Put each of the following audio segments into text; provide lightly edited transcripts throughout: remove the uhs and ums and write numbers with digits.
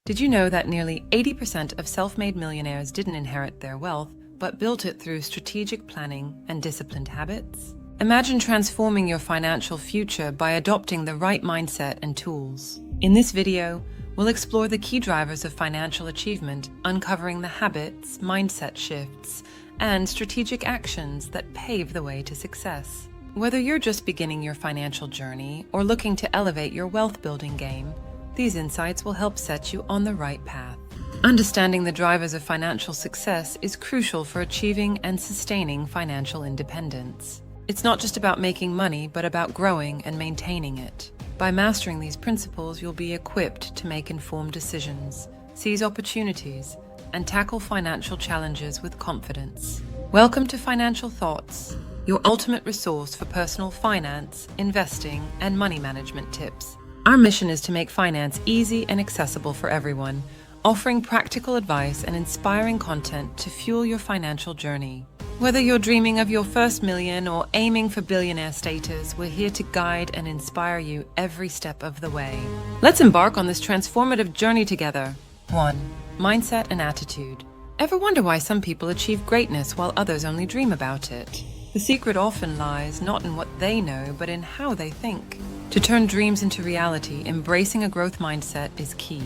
Did you know that nearly 80% of self-made millionaires didn't inherit their wealth, but built it through strategic planning and disciplined habits? Imagine transforming your financial future by adopting the right mindset and tools. In this video, we'll explore the key drivers of financial achievement, uncovering the habits, mindset shifts, and strategic actions that pave the way to success. Whether you're just beginning your financial journey or looking to elevate your wealth-building game, these insights will help set you on the right path. Understanding the drivers of financial success is crucial for achieving and sustaining financial independence. It's not just about making money, but about growing and maintaining it. By mastering these principles, you'll be equipped to make informed decisions, seize opportunities, and tackle financial challenges with confidence. Welcome to Financial Thoughts, your ultimate resource for personal finance, investing, and money management tips. Our mission is to make finance easy and accessible for everyone, offering practical advice and inspiring content to fuel your financial journey. Whether you're dreaming of your first million or aiming for billionaire status, we're here to guide and inspire you every step of the way. Let's embark on this transformative journey together. 1. Mindset and attitude. Ever wonder why some people achieve greatness while others only dream about it? The secret often lies not in what they know, but in how they think. To turn dreams into reality, embracing a growth mindset is key.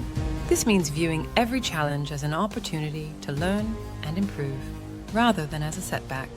This means viewing every challenge as an opportunity to learn and improve, rather than as a setback.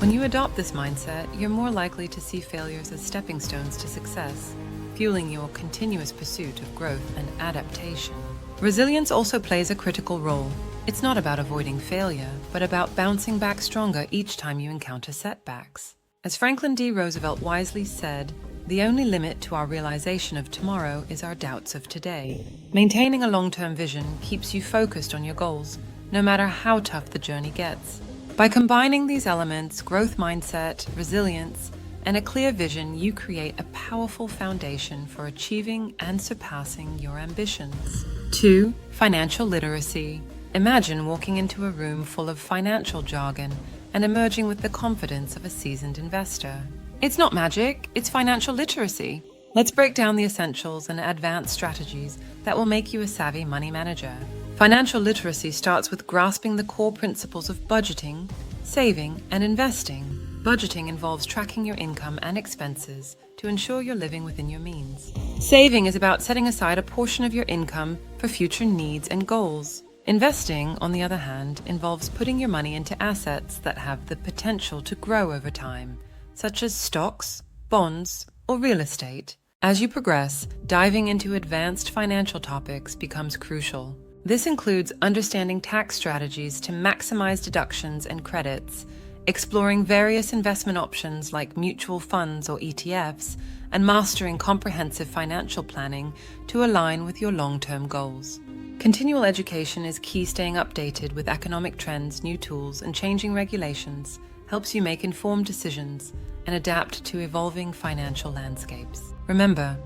When you adopt this mindset, you're more likely to see failures as stepping stones to success, fueling your continuous pursuit of growth and adaptation. Resilience also plays a critical role. It's not about avoiding failure, but about bouncing back stronger each time you encounter setbacks. As Franklin D. Roosevelt wisely said, "The only limit to our realization of tomorrow is our doubts of today." Maintaining a long-term vision keeps you focused on your goals, no matter how tough the journey gets. By combining these elements, growth mindset, resilience, and a clear vision, you create a powerful foundation for achieving and surpassing your ambitions. 2. Financial literacy. Imagine walking into a room full of financial jargon and emerging with the confidence of a seasoned investor. It's not magic, it's financial literacy. Let's break down the essentials and advanced strategies that will make you a savvy money manager. Financial literacy starts with grasping the core principles of budgeting, saving, and investing. Budgeting involves tracking your income and expenses to ensure you're living within your means. Saving is about setting aside a portion of your income for future needs and goals. Investing, on the other hand, involves putting your money into assets that have the potential to grow over time, such as stocks, bonds, or real estate. As you progress, diving into advanced financial topics becomes crucial. This includes understanding tax strategies to maximize deductions and credits, exploring various investment options like mutual funds or ETFs, and mastering comprehensive financial planning to align with your long-term goals. Continual education is key. Staying updated with economic trends, new tools, and changing regulations helps you make informed decisions and adapt to evolving financial landscapes. Remember,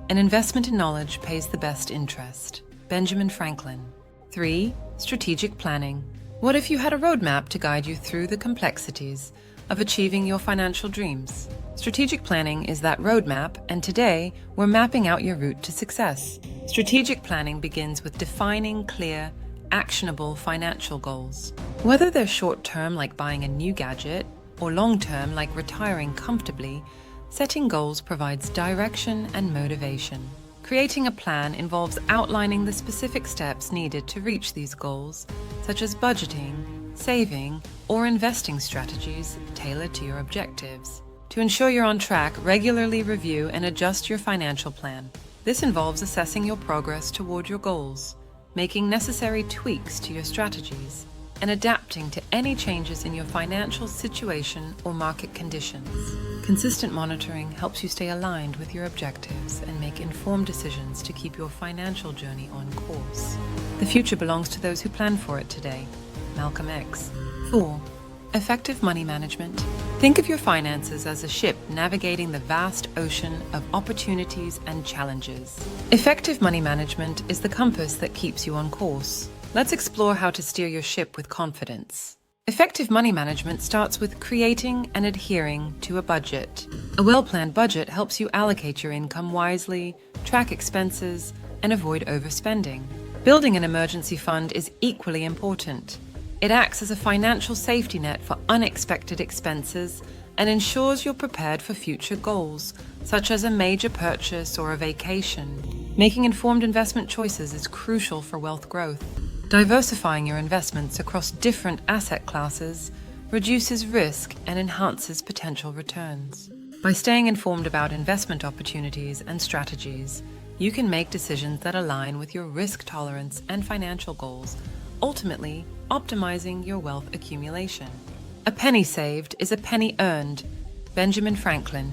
an investment in knowledge pays the best interest. Benjamin Franklin. 3. Strategic planning. What if you had a roadmap to guide you through the complexities of achieving your financial dreams? Strategic planning is that roadmap, and today we're mapping out your route to success. Strategic planning begins with defining clear, actionable financial goals. Whether they're short-term like buying a new gadget or long-term like retiring comfortably, setting goals provides direction and motivation. Creating a plan involves outlining the specific steps needed to reach these goals, such as budgeting, saving, or investing strategies tailored to your objectives. To ensure you're on track, regularly review and adjust your financial plan. This involves assessing your progress toward your goals, making necessary tweaks to your strategies, and adapting to any changes in your financial situation or market conditions. Consistent monitoring helps you stay aligned with your objectives and make informed decisions to keep your financial journey on course. The future belongs to those who plan for it today. Malcolm X. 4. Effective money management. Think of your finances as a ship navigating the vast ocean of opportunities and challenges. Effective money management is the compass that keeps you on course. Let's explore how to steer your ship with confidence. Effective money management starts with creating and adhering to a budget. A well-planned budget helps you allocate your income wisely, track expenses, and avoid overspending. Building an emergency fund is equally important. It acts as a financial safety net for unexpected expenses and ensures you're prepared for future goals, such as a major purchase or a vacation. Making informed investment choices is crucial for wealth growth. Diversifying your investments across different asset classes reduces risk and enhances potential returns. By staying informed about investment opportunities and strategies, you can make decisions that align with your risk tolerance and financial goals, ultimately optimizing your wealth accumulation. A penny saved is a penny earned. Benjamin Franklin.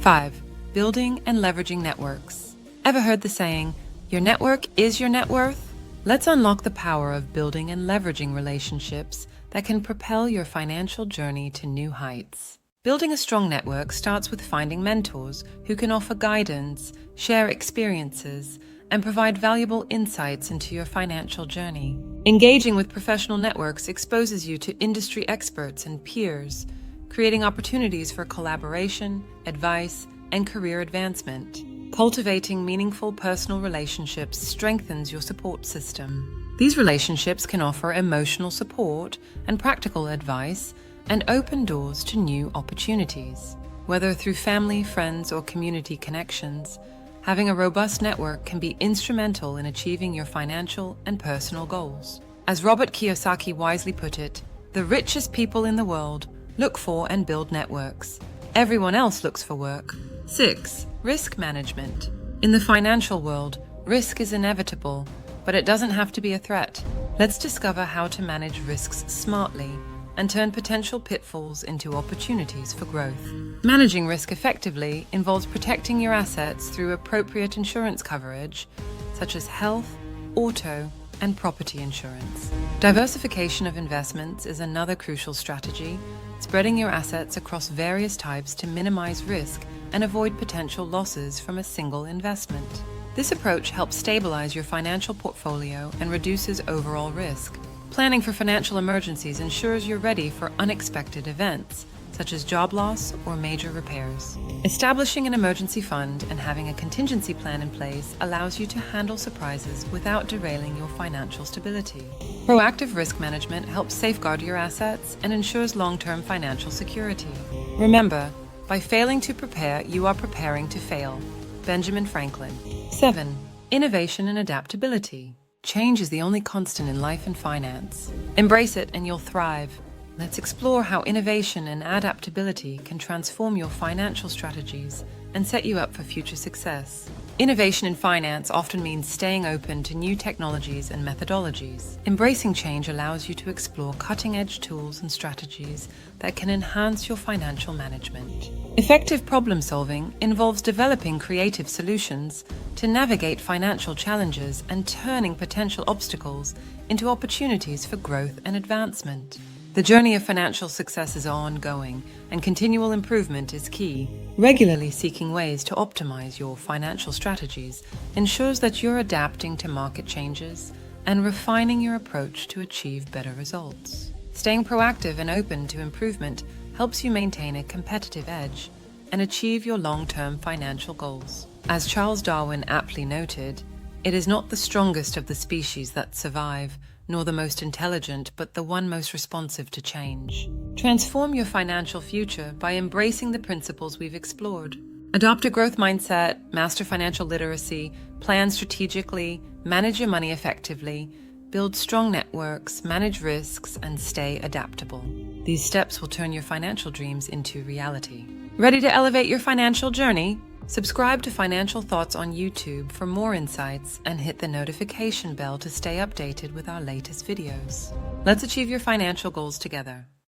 5. Building and leveraging networks. Ever heard the saying, your network is your net worth? Let's unlock the power of building and leveraging relationships that can propel your financial journey to new heights. Building a strong network starts with finding mentors who can offer guidance, share experiences, and provide valuable insights into your financial journey. Engaging with professional networks exposes you to industry experts and peers, creating opportunities for collaboration, advice, and career advancement. Cultivating meaningful personal relationships strengthens your support system. These relationships can offer emotional support and practical advice and open doors to new opportunities. Whether through family, friends, or community connections, having a robust network can be instrumental in achieving your financial and personal goals. As Robert Kiyosaki wisely put it, the richest people in the world look for and build networks. Everyone else looks for work. 6. Risk management. In the financial world, risk is inevitable, but it doesn't have to be a threat. Let's discover how to manage risks smartly and turn potential pitfalls into opportunities for growth. Managing risk effectively involves protecting your assets through appropriate insurance coverage, such as health, auto, and property insurance. Diversification of investments is another crucial strategy, spreading your assets across various types to minimize risk and avoid potential losses from a single investment. This approach helps stabilize your financial portfolio and reduces overall risk. Planning for financial emergencies ensures you're ready for unexpected events, such as job loss or major repairs. Establishing an emergency fund and having a contingency plan in place allows you to handle surprises without derailing your financial stability. Proactive risk management helps safeguard your assets and ensures long-term financial security. Remember, by failing to prepare, you are preparing to fail. Benjamin Franklin. 7. Innovation and adaptability. Change is the only constant in life and finance. Embrace it and you'll thrive. Let's explore how innovation and adaptability can transform your financial strategies and set you up for future success. Innovation in finance often means staying open to new technologies and methodologies. Embracing change allows you to explore cutting-edge tools and strategies that can enhance your financial management. Effective problem-solving involves developing creative solutions to navigate financial challenges and turning potential obstacles into opportunities for growth and advancement. The journey of financial success is ongoing, and continual improvement is key. Regularly seeking ways to optimize your financial strategies ensures that you're adapting to market changes and refining your approach to achieve better results. Staying proactive and open to improvement helps you maintain a competitive edge and achieve your long-term financial goals. As Charles Darwin aptly noted, it is not the strongest of the species that survive, nor the most intelligent, but the one most responsive to change. Transform your financial future by embracing the principles we've explored. Adopt a growth mindset, master financial literacy, plan strategically, manage your money effectively, build strong networks, manage risks, and stay adaptable. These steps will turn your financial dreams into reality. Ready to elevate your financial journey? Subscribe to Financial Thoughts on YouTube for more insights and hit the notification bell to stay updated with our latest videos. Let's achieve your financial goals together.